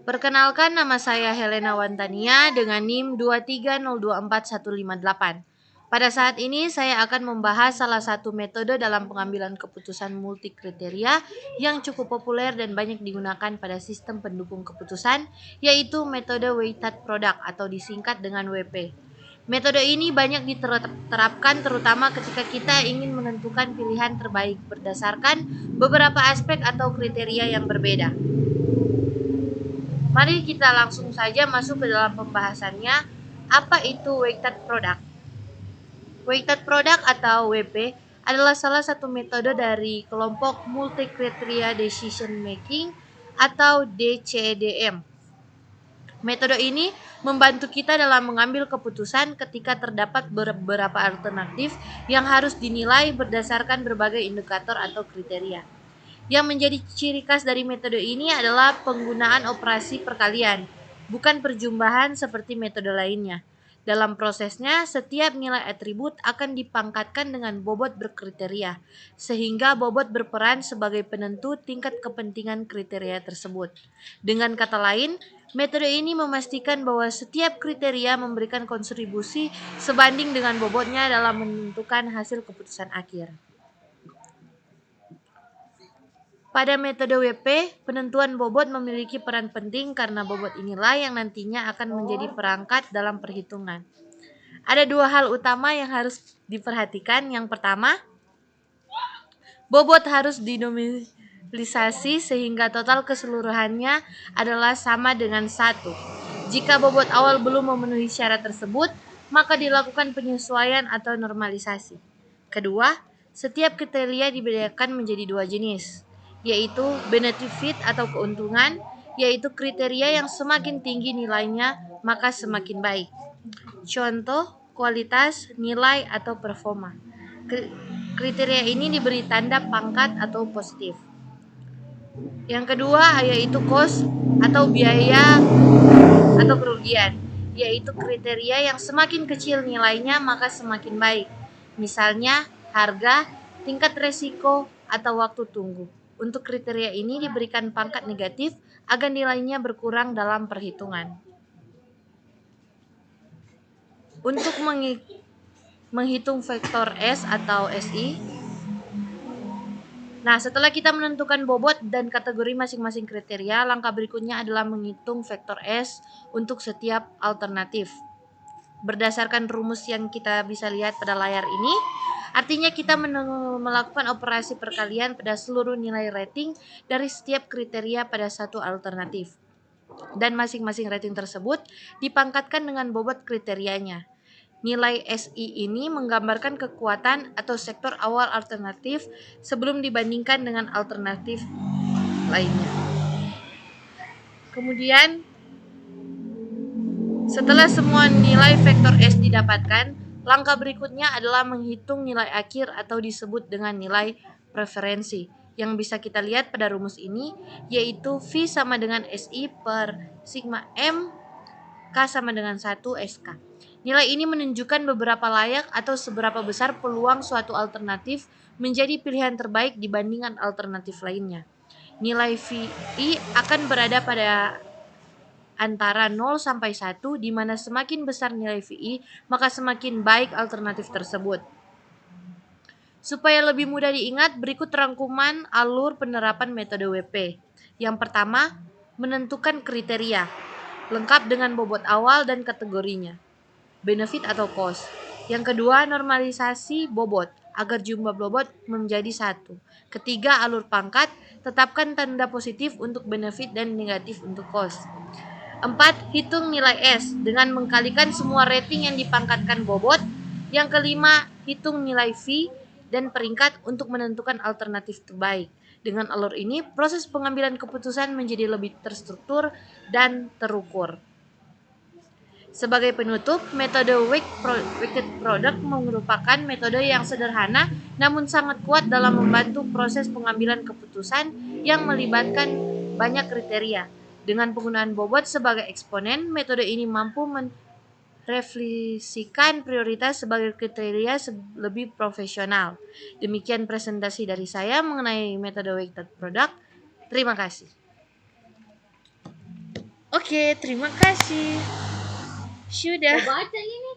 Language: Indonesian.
Perkenalkan, nama saya Helena Wantania dengan NIM 2302458. Pada saat ini saya akan membahas salah satu metode dalam pengambilan keputusan multikriteria yang cukup populer dan banyak digunakan pada sistem pendukung keputusan, yaitu metode weighted product atau disingkat dengan WP. Metode ini banyak diterapkan terutama ketika kita ingin menentukan pilihan terbaik berdasarkan beberapa aspek atau kriteria yang berbeda. Mari kita langsung saja masuk ke dalam pembahasannya. Apa itu weighted product? Weighted product atau WP adalah salah satu metode dari kelompok multi-criteria decision making atau DCDM. Metode ini membantu kita dalam mengambil keputusan ketika terdapat beberapa alternatif yang harus dinilai berdasarkan berbagai indikator atau kriteria. Yang menjadi ciri khas dari metode ini adalah penggunaan operasi perkalian, bukan perjumlahan seperti metode lainnya. Dalam prosesnya, setiap nilai atribut akan dipangkatkan dengan bobot berkriteria, sehingga bobot berperan sebagai penentu tingkat kepentingan kriteria tersebut. Dengan kata lain, metode ini memastikan bahwa setiap kriteria memberikan kontribusi sebanding dengan bobotnya dalam menentukan hasil keputusan akhir. Pada metode WP, penentuan bobot memiliki peran penting karena bobot inilah yang nantinya akan menjadi perangkat dalam perhitungan. Ada dua hal utama yang harus diperhatikan. Yang pertama, bobot harus dinominalisasi sehingga total keseluruhannya adalah sama dengan 1. Jika bobot awal belum memenuhi syarat tersebut, maka dilakukan penyesuaian atau normalisasi. Kedua, setiap kriteria dibedakan menjadi dua jenis, yaitu benefit atau keuntungan, yaitu kriteria yang semakin tinggi nilainya maka semakin baik. Contoh, kualitas, nilai, atau performa. Kriteria ini diberi tanda pangkat atau positif. Yang kedua yaitu cost atau biaya atau kerugian, yaitu kriteria yang semakin kecil nilainya maka semakin baik. Misalnya, harga, tingkat resiko, atau waktu tunggu. Untuk kriteria ini diberikan pangkat negatif agar nilainya berkurang dalam perhitungan. Untuk menghitung vektor S atau SI, nah setelah kita menentukan bobot dan kategori masing-masing kriteria, langkah berikutnya adalah menghitung vektor S untuk setiap alternatif. Berdasarkan rumus yang kita bisa lihat pada layar ini, artinya kita melakukan operasi perkalian pada seluruh nilai rating dari setiap kriteria pada satu alternatif. Dan masing-masing rating tersebut dipangkatkan dengan bobot kriterianya. Nilai SI ini menggambarkan kekuatan atau sektor awal alternatif sebelum dibandingkan dengan alternatif lainnya. Kemudian, setelah semua nilai vektor S didapatkan, langkah berikutnya adalah menghitung nilai akhir atau disebut dengan nilai preferensi yang bisa kita lihat pada rumus ini, yaitu V sama dengan SI per sigma M K sama dengan 1 SK. Nilai ini menunjukkan beberapa layak atau seberapa besar peluang suatu alternatif menjadi pilihan terbaik dibandingkan alternatif lainnya. Nilai VI akan berada pada antara 0 sampai 1, di mana semakin besar nilai VI, maka semakin baik alternatif tersebut. Supaya lebih mudah diingat, berikut rangkuman alur penerapan metode WP. Yang pertama, menentukan kriteria, lengkap dengan bobot awal dan kategorinya, benefit atau cost. Yang kedua, normalisasi bobot, agar jumlah bobot menjadi 1. Ketiga, alur pangkat, tetapkan tanda positif untuk benefit dan negatif untuk cost. 4. Hitung nilai S dengan mengkalikan semua rating yang dipangkatkan bobot. Yang kelima, hitung nilai V dan peringkat untuk menentukan alternatif terbaik. Dengan alur ini, proses pengambilan keputusan menjadi lebih terstruktur dan terukur. Sebagai penutup, metode weighted product merupakan metode yang sederhana namun sangat kuat dalam membantu proses pengambilan keputusan yang melibatkan banyak kriteria. Dengan penggunaan bobot sebagai eksponen, metode ini mampu merefleksikan prioritas sebagai kriteria lebih profesional. Demikian presentasi dari saya mengenai metode weighted product. Terima kasih. Oke, terima kasih. Sudah. Baca ini.